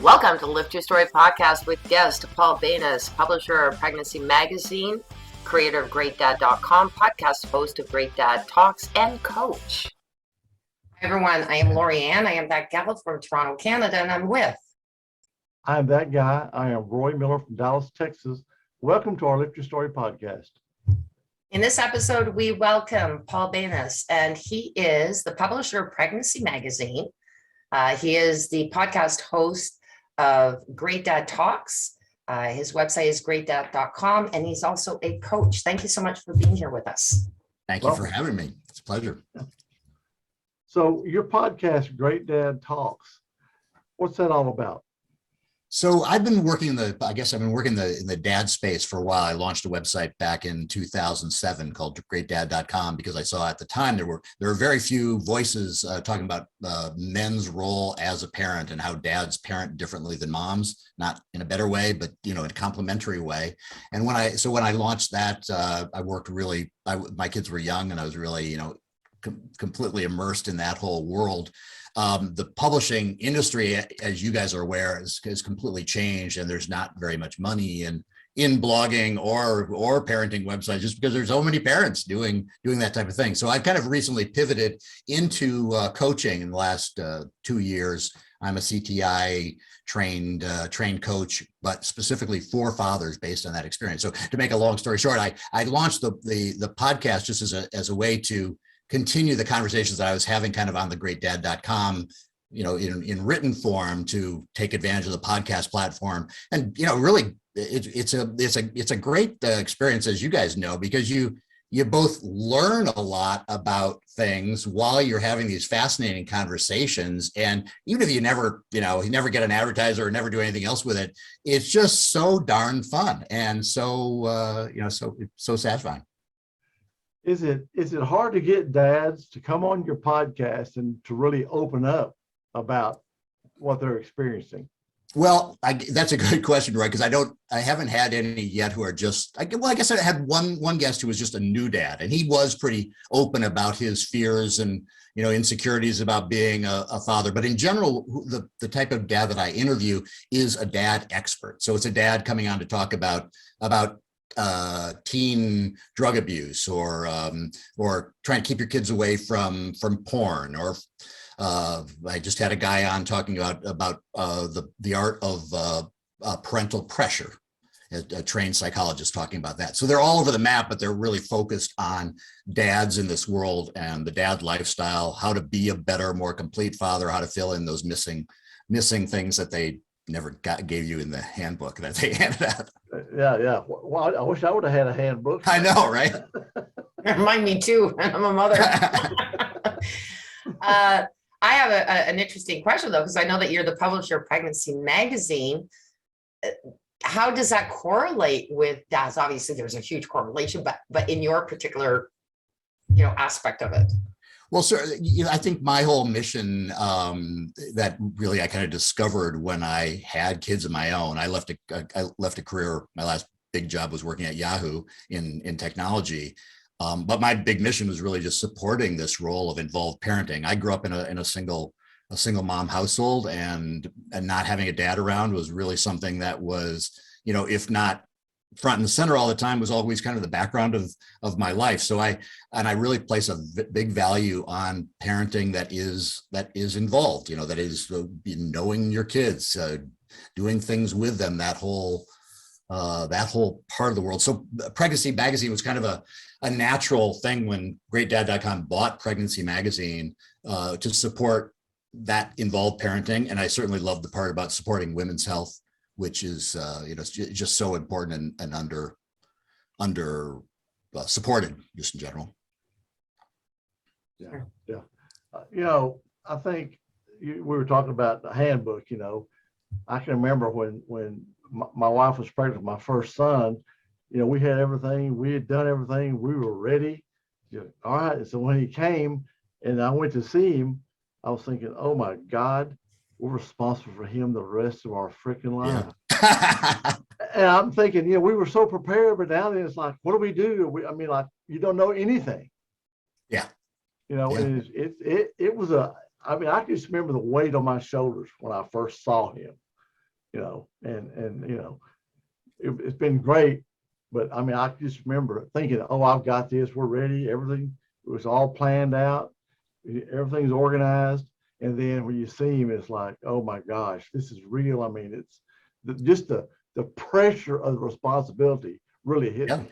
Welcome to Lift Your Story podcast with guest Paul Banas, publisher of Pregnancy Magazine, creator of GreatDad.com, podcast host of Great Dad Talks, and coach. Hi, everyone. I am Lori Ann. I am that gal from Toronto, Canada, and I'm with. I'm that guy. I am Roy Miller from Dallas, Texas. Welcome to our Lift Your Story podcast. In this episode, we welcome Paul Banas, and he is the publisher of Pregnancy Magazine. He is the podcast host of Great Dad Talks. His website is greatdad.com, and he's also a coach. Thank you so much for being here with us. Thank you for having me. It's a pleasure. So your podcast, Great Dad Talks, what's that all about? So I've been working in the dad space for a while. I launched a website back in 2007 called greatdad.com because I saw at the time there were very few voices talking about men's role as a parent and how dads parent differently than moms, not in a better way, but in a complementary way. And when I launched that, I worked my kids were young and I was really, completely immersed in that whole world. The publishing industry, as you guys are aware, is completely changed, and there's not very much money in blogging or parenting websites, just because there's so many parents doing that type of thing. So I've kind of recently pivoted into coaching in the last 2 years. I'm a CTI trained coach, but specifically for fathers based on that experience. So to make a long story short, I launched the podcast just as a way to continue the conversations that I was having kind of on the greatdad.com, in written form, to take advantage of the podcast platform. And, really it's a great experience, as you guys know, because you both learn a lot about things while you're having these fascinating conversations. And even if you never get an advertiser or never do anything else with it, it's just so darn fun. And so satisfying. Is it hard to get dads to come on your podcast and to really open up about what they're experiencing? Well, that's a good question, right? Because I haven't had any yet who are just, I guess I had one guest who was just a new dad, and he was pretty open about his fears and, insecurities about being a father. But in general, the type of dad that I interview is a dad expert. So it's a dad coming on to talk about teen drug abuse or trying to keep your kids away from porn, or I just had a guy on talking about the art of parental pressure, a trained psychologist talking about that. So they're all over the map, but they're really focused on dads in this world and the dad lifestyle, how to be a better, more complete father, how to fill in those missing things that they never gave you in the handbook that they handed out. Yeah. Well, I wish I would have had a handbook. I know, right? Remind me too. I'm a mother. I have an interesting question, though, because I know that you're the publisher of Pregnancy Magazine. How does that correlate with dads? Obviously, there's a huge correlation, but in your particular, aspect of it. Well, sir, I think my whole mission that really I kind of discovered when I had kids of my own. I left a career. My last big job was working at Yahoo in technology, but my big mission was really just supporting this role of involved parenting. I grew up in a single mom household, and not having a dad around was really something that was, if not front and center all the time, was always kind of the background of my life. So I really place a big value on parenting that is involved, that is knowing your kids, doing things with them, that whole part of the world. So Pregnancy Magazine was kind of a natural thing when greatdad.com bought Pregnancy Magazine to support that involved parenting. And I certainly love the part about supporting women's health, which is just so important and under supported just in general. Yeah. I think we were talking about the handbook. I can remember when my wife was pregnant with my first son. We had everything. We had done everything. We were ready. All right. And so when he came and I went to see him, I was thinking, oh my God, we're responsible for him the rest of our freaking life. Yeah. And I'm thinking, we were so prepared, but now it's like, what do we do? You don't know anything. Yeah. It was I just remember the weight on my shoulders when I first saw him. and it's been great. But I mean, I just remember thinking, oh, I've got this, we're ready, everything, it was all planned out, everything's organized. And then when you see him, it's like, oh my gosh, this is real. I mean, it's just the pressure of the responsibility really hit Yeah. me.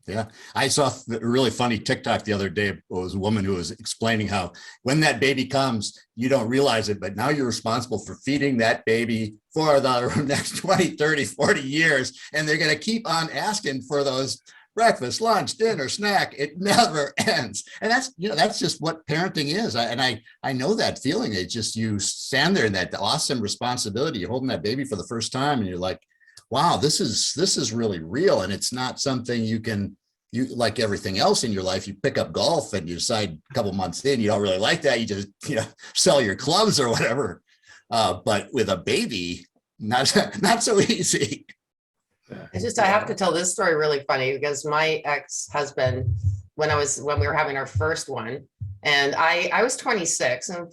Yeah, I saw a really funny TikTok the other day. It was a woman who was explaining how when that baby comes, you don't realize it, but now you're responsible for feeding that baby for the next 20, 30, 40 years. And they're going to keep on asking for those breakfast, lunch, dinner, snack. It never ends. And that's just what parenting is. I know that feeling. It's just, you stand there in that awesome responsibility. You're holding that baby for the first time and you're like, wow, this is really real. And it's not something you like everything else in your life, you pick up golf and you decide a couple months in, you don't really like that. You just, sell your clubs or whatever. But with a baby, not so easy. I have to tell this story really funny because my ex-husband, when we were having our first one, and I was 26, and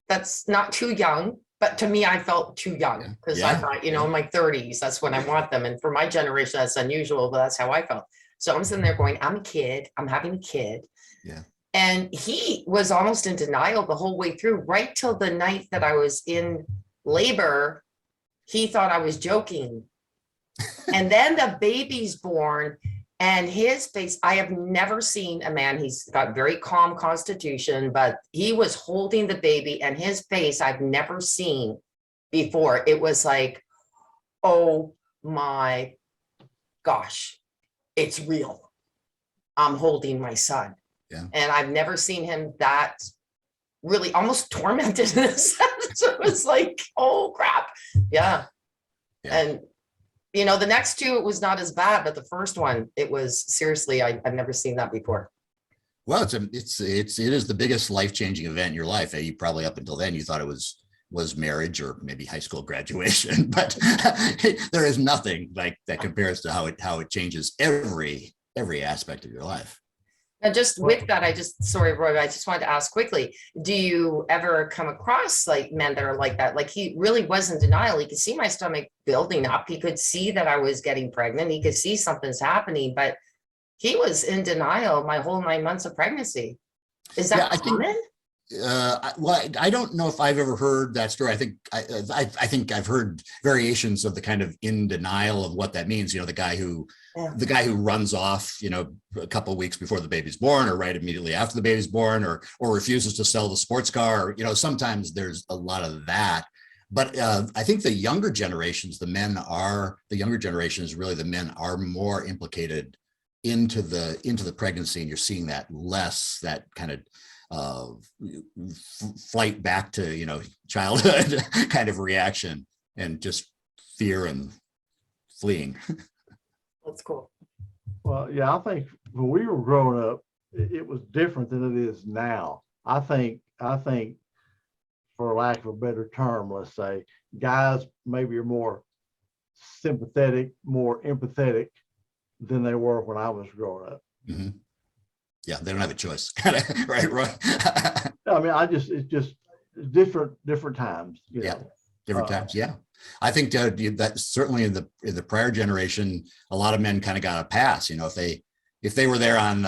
that's not too young. But to me, I felt too young because I thought, in my 30s, that's when I want them. And for my generation, that's unusual, but that's how I felt. So I'm sitting there going, I'm a kid, I'm having a kid. Yeah. And he was almost in denial the whole way through, right till the night that I was in labor. He thought I was joking. And then the baby's born. And his face, I have never seen a man, he's got very calm constitution, but he was holding the baby and his face I've never seen before. It was like, oh my gosh, it's real. I'm holding my son. Yeah. And I've never seen him that really almost tormented in a sense. It was like, oh crap. Yeah. And the next two, it was not as bad, but the first one, it was seriously, I've never seen that before. Well, it is the biggest life-changing event in your life. You probably up until then, you thought it was marriage or maybe high school graduation, but there is nothing like that compares to how it changes every aspect of your life. Now, just with that, sorry, Roy, I just wanted to ask quickly, do you ever come across like men that are like that? Like he really was in denial. He could see my stomach building up. He could see that I was getting pregnant. He could see something's happening, but he was in denial my whole 9 months of pregnancy. Is that common? I don't know if I've ever heard that story. I think I've heard variations of the kind of in denial of what that means. The guy who runs off, a couple of weeks before the baby's born, or right immediately after the baby's born, or refuses to sell the sports car. Sometimes there's a lot of that. But I think the younger generations, the men are more implicated into the pregnancy, and you're seeing that less, that kind of flight back to childhood kind of reaction, and just fear and fleeing. That's cool. Well, yeah, I think when we were growing up, it was different than it is now. I think, for lack of a better term, let's say, guys maybe are more sympathetic, more empathetic than they were when I was growing up. Mm-hmm. Yeah, they don't have a choice. right. I mean, it's just different times. Different times. Yeah, I think that certainly in the prior generation, a lot of men kind of got a pass. If they were there on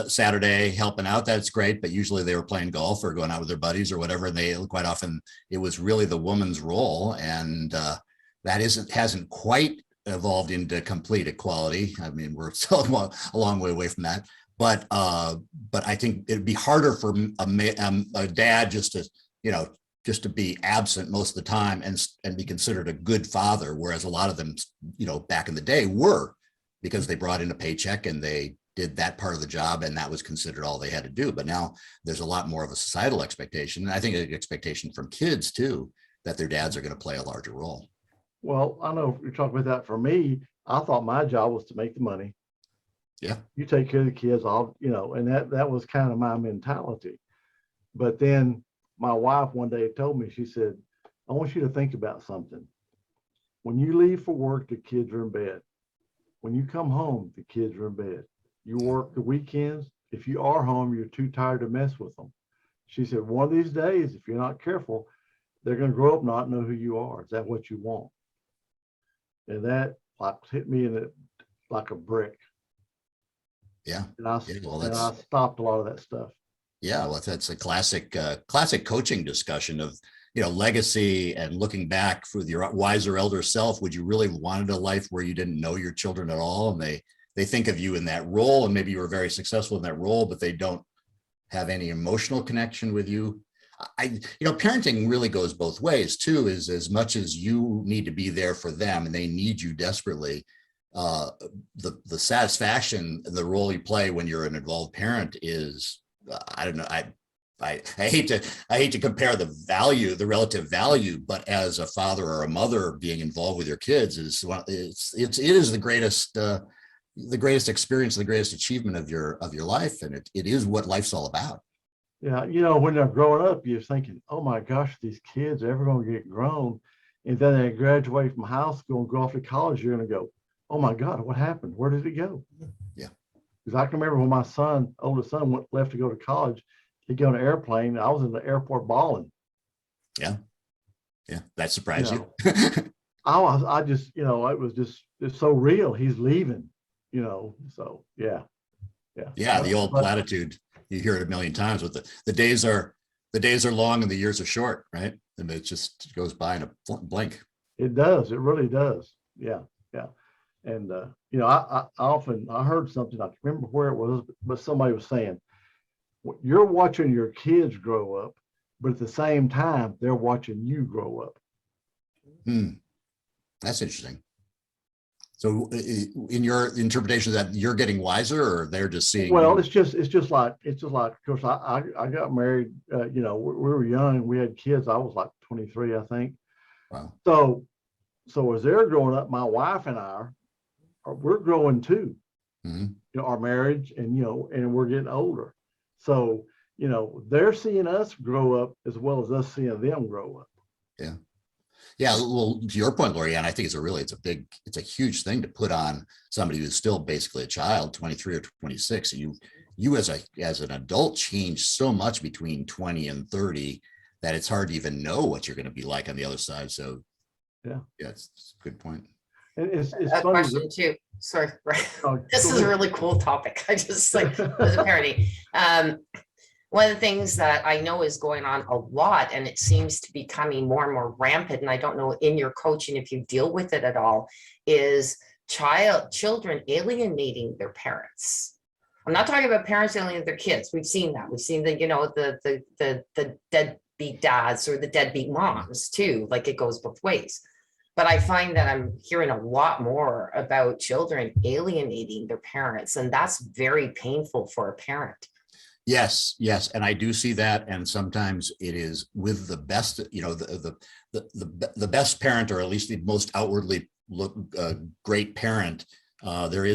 Saturday helping out, that's great. But usually they were playing golf or going out with their buddies or whatever. And quite often it was really the woman's role, and that hasn't quite evolved into complete equality. I mean, we're still a long way away from that. But I think it'd be harder for a dad just to be absent most of the time and be considered a good father, whereas a lot of them, back in the day were, because they brought in a paycheck and they did that part of the job, and that was considered all they had to do. But now there's a lot more of a societal expectation, and I think an expectation from kids too, that their dads are going to play a larger role. Well, I know you're talking about that. For me, I thought my job was to make the money. Yeah. You take care of the kids, and that was kind of my mentality. But then my wife one day told me, she said, I want you to think about something. When you leave for work, the kids are in bed. When you come home, the kids are in bed. You work the weekends. If you are home, you're too tired to mess with them. She said, one of these days, if you're not careful, they're going to grow up not know who you are. Is that what you want? And that like hit me in it like a brick. Yeah. And I, Yeah, well, and I stopped a lot of that stuff. yeah, well, that's a classic coaching discussion of, legacy and looking back for your wiser elder self. Would you really wanted a life where you didn't know your children at all? And they think of you in that role, and maybe you were very successful in that role, but they don't have any emotional connection with you. Parenting really goes both ways too, is as much as you need to be there for them and they need you desperately. The satisfaction, the role you play when you're an involved parent is, I don't know. I hate to compare the relative value, but as a father or a mother, being involved with your kids is it is the greatest experience, the greatest achievement of your life, and it is what life's all about. Yeah, when they're growing up, you're thinking, oh my gosh, these kids are ever going to get grown. And then they graduate from high school and go off to college, you're going to go, oh my God, what happened? Where did it go? Yeah. Because I can remember when my oldest son left to go to college, he'd go on an airplane. I was in the airport bawling. Yeah. Yeah. That surprised you. I just, it's so real. He's leaving, so yeah. Yeah. Yeah. The old platitude, you hear it a million times, with the days are long and the years are short, right? And it just goes by in a blink. It does. It really does. Yeah. Yeah. And, I heard something, I can't remember where it was, but somebody was saying, you're watching your kids grow up, but at the same time, they're watching you grow up. That's interesting. So in your interpretation of that, you're getting wiser, or they're just seeing? Well, it's just like, of course, I got married, we were young, we had kids. I was like 23, I think. Wow. So as they're growing up, my wife and we're growing too, our marriage, and, and we're getting older. So, they're seeing us grow up as well as us seeing them grow up. Yeah. Yeah. Well, to your point, Lorianne, I think it's a huge thing to put on somebody who's still basically a child, 23 or 26. And you as an adult change so much between 20 and 30 that it's hard to even know what you're going to be like on the other side. So yeah, it's a good point. And it's a funny question too. Sorry, right. This is a really cool topic. I just like as a parody. One of the things that I know is going on a lot, and it seems to be becoming more and more rampant, and I don't know in your coaching if you deal with it at all, is children alienating their parents. I'm not talking about parents alienating their kids. We've seen that. We've seen the deadbeat dads or the deadbeat moms too. Like, it goes both ways. But I find that I'm hearing a lot more about children alienating their parents, and that's very painful for a parent. Yes, and I do see that, and sometimes it is with the best, the best parent, or at least the most outwardly great parent. There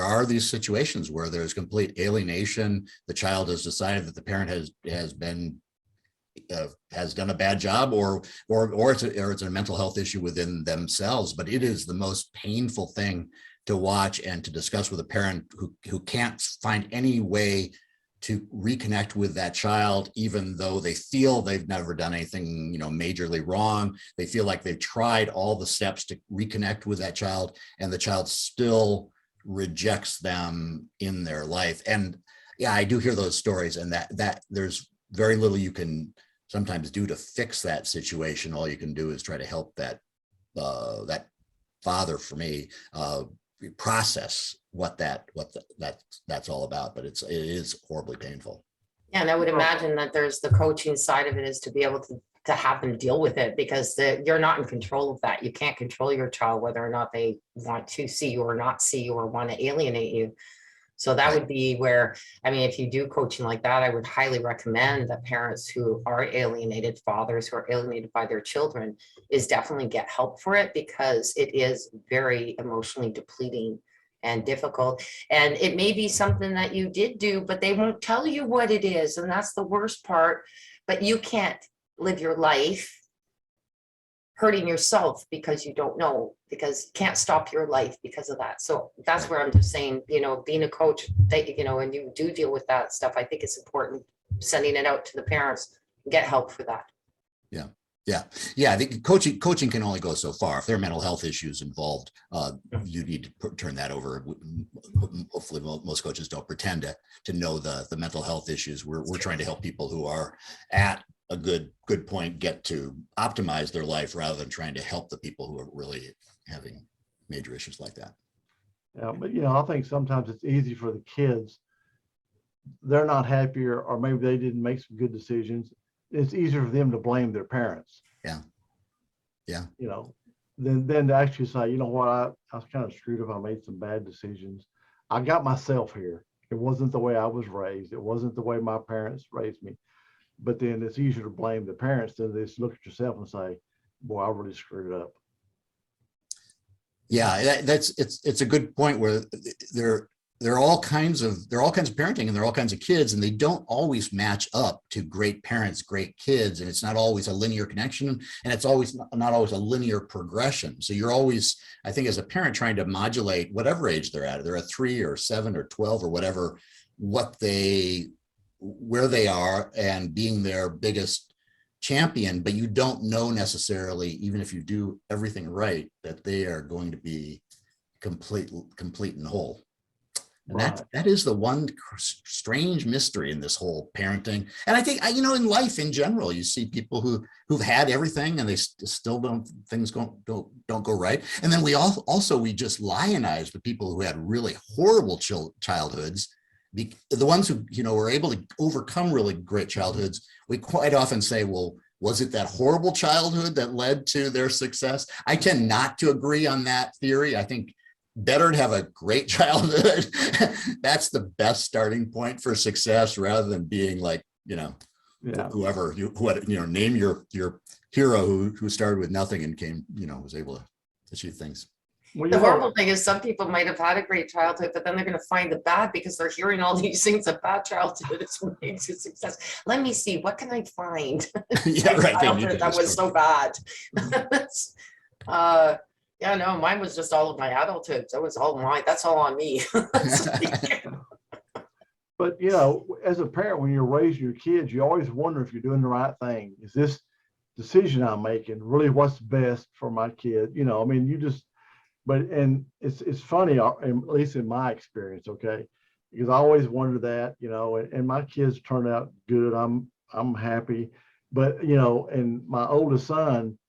are these situations where there's complete alienation. The child has decided that the parent has done a bad job, or it's a mental health issue within themselves. But it is the most painful thing to watch and to discuss with a parent who can't find any way to reconnect with that child, even though they feel they've never done anything, majorly wrong. They feel like they've tried all the steps to reconnect with that child, and the child still rejects them in their life. And yeah, I do hear those stories, and that there's very little you can sometimes do to fix that situation. All you can do is try to help that father, for me, process that's all about. But it is horribly painful. Yeah, and I would imagine that there's the coaching side of it, is to be able to have them deal with it, because you're not in control of that. You can't control your child whether or not they want to see you or not see you or want to alienate you. So that would be where, if you do coaching like that, I would highly recommend that parents who are alienated, fathers who are alienated by their children, is definitely get help for it, because it is very emotionally depleting and difficult. And it may be something that you did do, but they won't tell you what it is. And that's the worst part. But you can't live your life hurting yourself because you don't know, because you can't stop your life because of that. So that's where I'm just saying, being a coach, and you do deal with that stuff, I think it's important sending it out to the parents, get help for that. Yeah. Yeah. Yeah. I think coaching can only go so far. If there are mental health issues involved, you need to turn that over. Hopefully most coaches don't pretend to know the mental health issues. We're trying to help people who are at a good point get to optimize their life rather than trying to help the people who are really having major issues like that. Yeah, but I think sometimes it's easy for the kids. They're not happier, or maybe they didn't make some good decisions. It's easier for them to blame their parents. Yeah. Yeah. Than to actually say, you know what, I was kind of screwed up. I made some bad decisions. I got myself here. It wasn't the way I was raised. It wasn't the way my parents raised me. But then it's easier to blame the parents than just look at yourself and say, boy, I really screwed up. Yeah, it's a good point where there are all kinds of parenting, and there are all kinds of kids, and they don't always match up to great parents, great kids, and it's not always a linear connection, and it's not always a linear progression. So you're always, I think, as a parent, trying to modulate whatever age they're at. They're at 3 or 7 or 12 or whatever, where they are, and being their biggest champion, but you don't know necessarily, even if you do everything right, that they are going to be complete and whole. And that is the one strange mystery in this whole parenting. And I think, in life in general, you see people who've had everything and they still things don't go right. And then we just lionize the people who had really horrible childhoods. The ones who, were able to overcome really great childhoods, we quite often say, well, was it that horrible childhood that led to their success? I tend not to agree on that theory. I think better to have a great childhood. That's the best starting point for success, rather than being like, whoever name your hero who started with nothing and came, was able to achieve things. Well, the horrible thing is some people might have had a great childhood, but then they're going to find the bad because they're hearing all these things about childhood. It's what makes it success. Let me see, what can I find? Yeah, right. That was so bad. Yeah, no, mine was just all of my adulthood. That was all mine. That's all on me. But as a parent, when you're raising your kids, you always wonder if you're doing the right thing. Is this decision I'm making really what's best for my kid? And it's funny, at least in my experience, okay, because I always wondered that, and my kids turned out good. I'm happy, but and my oldest son,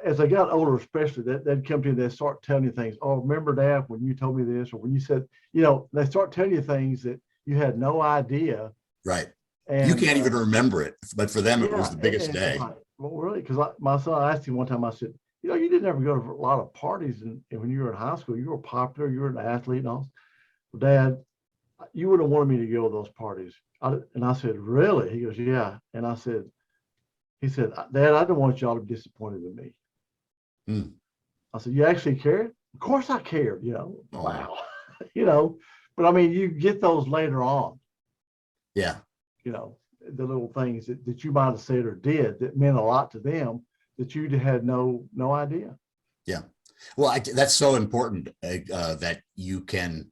as I got older, especially, they'd come to you, they start telling you things. Oh, remember, Dad, when you told me this, or when you said, they start telling you things that you had no idea. Right. And you can't even remember it, but for them, it was the biggest day. Well, really, because my son, I asked him one time, I said, you didn't ever go to a lot of parties, and when you were in high school, you were popular, you were an athlete and all. Well, Dad, you would have wanted me to go to those parties. And I said, really? He goes, yeah. And he said, Dad, I didn't want y'all to be disappointed in me. I said, you actually cared? Of course I cared, wow. But I mean, you get those later on. Yeah. The little things that you might have said or did that meant a lot to them that you had no idea. Yeah. Well, that's so important that you can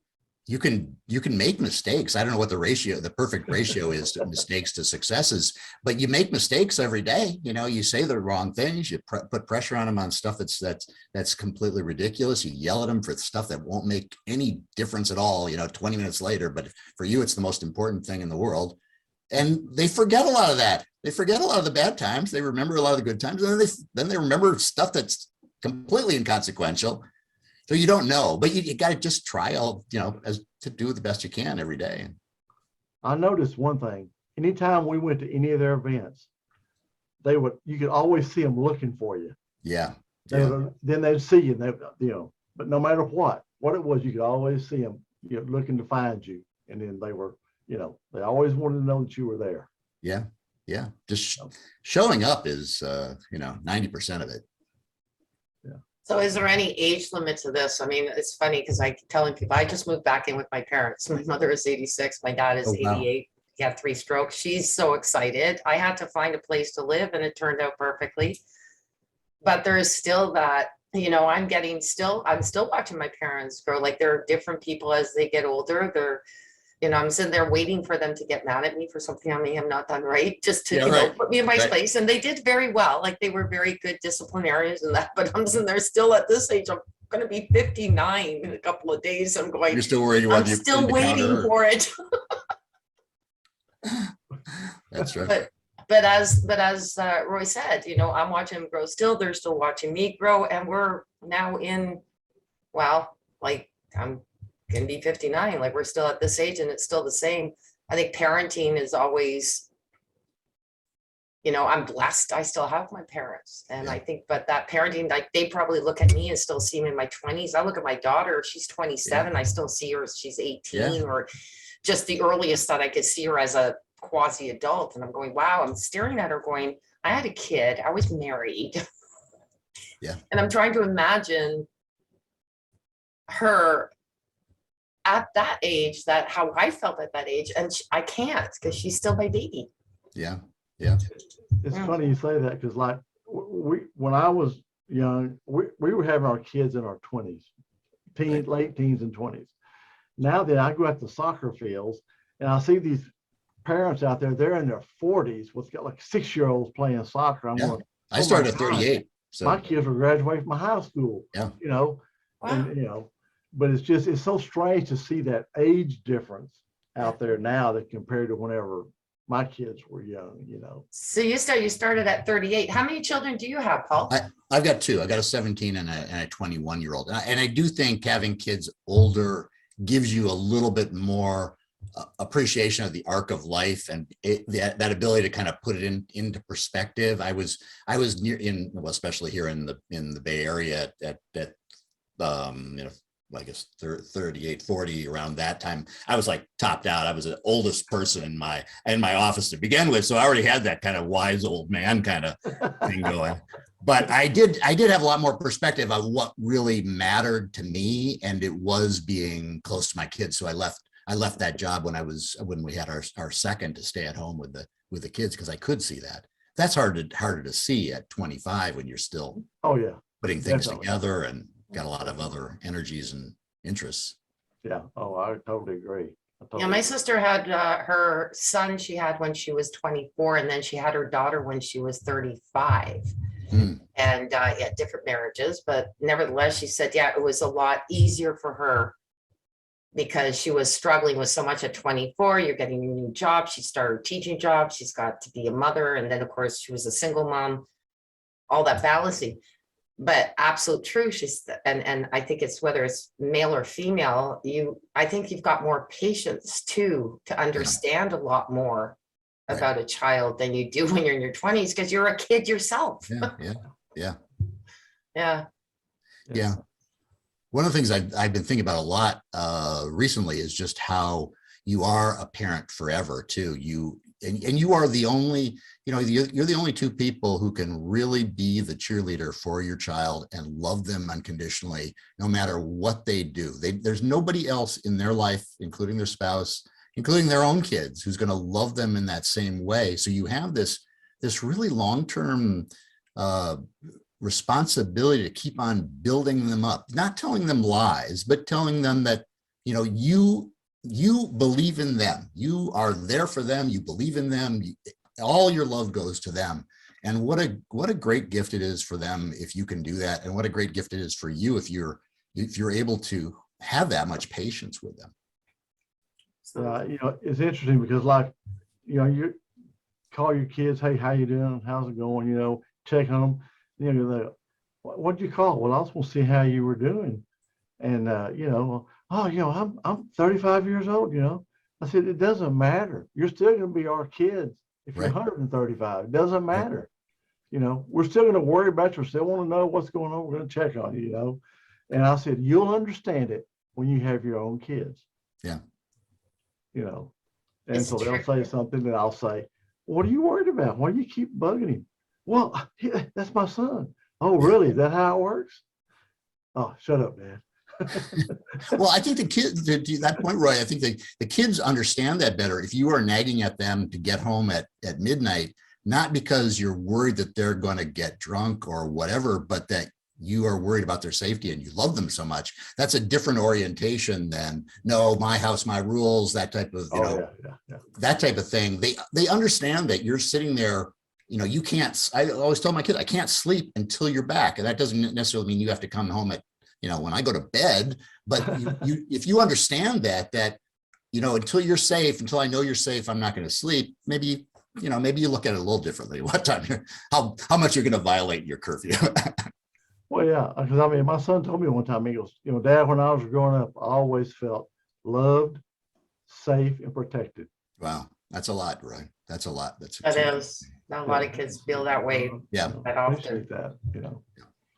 make mistakes. I don't know what the perfect ratio is to mistakes to successes, but you make mistakes every day. You say the wrong things, you put pressure on them on stuff that's completely ridiculous. You yell at them for stuff that won't make any difference at all, 20 minutes later, but for you, it's the most important thing in the world. And they forget a lot of that. They forget a lot of the bad times. They remember a lot of the good times. And then they remember stuff that's completely inconsequential. So you don't know, but you got to just try to do the best you can every day. I noticed one thing. Anytime we went to any of their events, you could always see them looking for you. Yeah. Then they'd see you, but no matter what it was, you could always see them, looking to find you. And then they were, they always wanted to know that you were there. Yeah. Yeah. Just showing up is, 90% of it. Yeah. So is there any age limit to this? I mean, it's funny because I keep telling people, I just moved back in with my parents. My mother is 86. My dad is 88. Wow. He had 3 strokes. She's so excited. I had to find a place to live and it turned out perfectly. But there's still that, I'm still watching my parents grow. Like there are different people as they get older. I'm sitting there waiting for them to get mad at me for something I may have not done right, just to, Yeah, right. put me in my Right. place. And they did very well. Like they were very good disciplinarians and that, but I'm sitting there still at this age. I'm going to be 59 in a couple of days. I'm going, You're still worried I'm whether you still cleaned the counter waiting or- for it. That's right. But as Roy said, I'm watching them grow still. They're still watching me grow. And we're now in, well, like I'm going to be 59. Like we're still at this age and it's still the same. I think parenting is always, I'm blessed. I still have my parents. And Yeah. I think, but that parenting, like they probably look at me and still see me in my 20s. I look at my daughter, she's 27. I still see her as she's 18 or just the earliest that I could see her as a quasi adult. And I'm going, wow, I'm staring at her going, I had a kid, I was married. Yeah. And I'm trying to imagine her at that age, that how I felt at that age. And I can't because she's still my baby. Yeah. Yeah. It's Yeah. funny you say that because like when I was young, we were having our kids in our 20s, teens, late teens and 20s. Now that I go out to soccer fields and I see these parents out there, they're in their 40s with like 6-year-olds playing soccer. I'm Yeah. going, I oh started my at God. 38. So My kids were graduating from high school. Yeah. And Wow. but it's so strange to see that age difference out there now that compared to whenever my kids were young. So you started at 38. How many children do you have, Paul? I've got two. I got a 17 and a 21-year-old. And I do think having kids older gives you a little bit more appreciation of the arc of life and that ability to kind of put it into perspective. I was especially here in the Bay Area at I guess 38, 40, around that time. I was like topped out. I was the oldest person in my office to begin with. So I already had that kind of wise old man kind of thing going. But I did have a lot more perspective on what really mattered to me. And it was being close to my kids. So I left that job when we had our second to stay at home with the kids, because I could see that. That's harder to see at 25 when you're still putting things together and got a lot of other energies and interests. Yeah. Oh, I totally agree. My sister had her son she had when she was 24, and then she had her daughter when she was 35. And different marriages, but nevertheless, she said, it was a lot easier for her because she was struggling with so much at 24. You're getting a new job. She started teaching jobs. She's got to be a mother. And then, of course, she was a single mom, all that balancing. But absolute truth, and I think it's whether it's male or female, I think you've got more patience too to understand a lot more about a child than you do when you're in your 20s, because you're a kid yourself. Yeah. One of the things I've been thinking about a lot recently is just how you are a parent forever too. And you are the only, you're the only two people who can really be the cheerleader for your child and love them unconditionally, no matter what they do. There's nobody else in their life, including their spouse, including their own kids, who's going to love them in that same way. So you have this really long-term responsibility to keep on building them up, not telling them lies, but telling them that, you believe in them. You are there for them. You believe in them. All your love goes to them. And what a great gift it is for them if you can do that. And what a great gift it is for you if you're able to have that much patience with them. It's interesting because you call your kids, hey, how you doing? How's it going? Check on them. What'd you call? Well, I was going to see how you were doing. And, I'm 35 years old, I said, it doesn't matter. You're still going to be our kids if you're 135. It doesn't matter. We're still going to worry about you. We still want to know what's going on. We're going to check on you, And I said, you'll understand it when you have your own kids. Yeah. And so they'll say something that I'll say, what are you worried about? Why do you keep bugging him? Well, that's my son. Oh, really? Is that how it works? Oh, shut up, Dad. Well, I think the kids, to that point, Roy, I think the kids understand that better. If you are nagging at them to get home at midnight, not because you're worried that they're going to get drunk or whatever, but that you are worried about their safety and you love them so much. That's a different orientation than, no, my house, my rules, that type of, that type of thing. They understand that you're sitting there, you can't, I always tell my kids, I can't sleep until you're back. And that doesn't necessarily mean you have to come home at, when I go to bed, but if you understand that, until you're safe, until I know you're safe, I'm not going to sleep. Maybe you look at it a little differently. What time how much you're going to violate your curfew. Well, yeah, because I mean, my son told me one time, he goes, Dad, when I was growing up, I always felt loved, safe, and protected. Wow, that's a lot, right? That's a lot. That is, not a lot of kids feel that way. Yeah, that often. Appreciate that,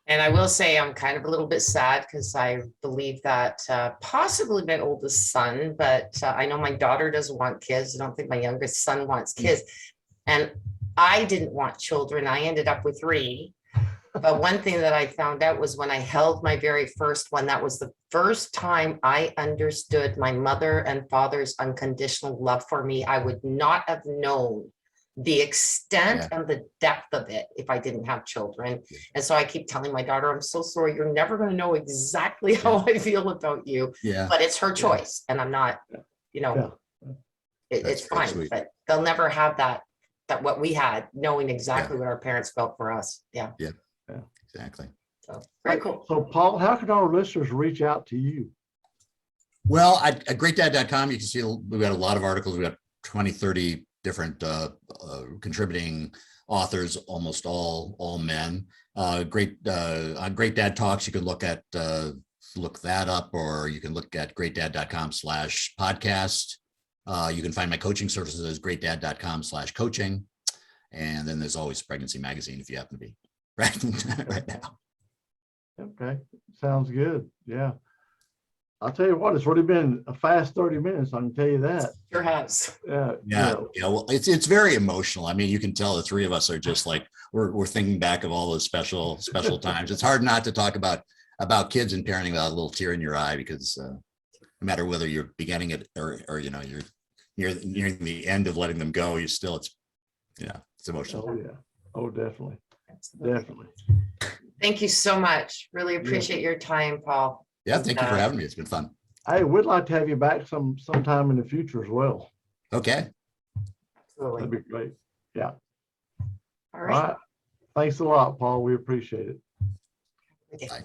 And I will say I'm kind of a little bit sad because I believe that possibly my oldest son, but I know my daughter doesn't want kids. I don't think my youngest son wants kids. And I didn't want children. I ended up with 3. But one thing that I found out was when I held my very first one, that was the first time I understood my mother and father's unconditional love for me. I would not have known the extent and the depth of it if I didn't have children. And so I keep telling my daughter, I'm so sorry, you're never going to know exactly how I feel about you. But it's her choice. And I'm not, it's fine, sweet. But they'll never have that what we had, knowing exactly what our parents felt for us. Yeah, exactly. So very cool. So Paul, how can our listeners reach out to you? Well, at greatdad.com, you can see we've got a lot of articles. We've got 20, 30 different contributing authors, almost all men. On Great Dad Talks, you can look that up, or you can look at greatdad.com/podcast. You can find my coaching services as greatdad.com/coaching. And then there's always Pregnancy Magazine if you happen to be right now. Okay, sounds good. Yeah. I'll tell you what, it's already been a fast 30 minutes. I can tell you that. Sure has. Yeah. Well, it's very emotional. I mean, you can tell the 3 of us are just like, we're thinking back of all those special times. It's hard not to talk about kids and parenting without a little tear in your eye, because no matter whether you're beginning it or you're nearing the end of letting them go, it's emotional. Oh yeah. Oh, definitely. Definitely. Thank you so much. Really appreciate your time, Paul. Yeah, thank you for having me. It's been fun. Hey, we'd like to have you back sometime in the future as well. Okay. Absolutely. That'd be great. Yeah. All right. Thanks a lot, Paul. We appreciate it. Bye.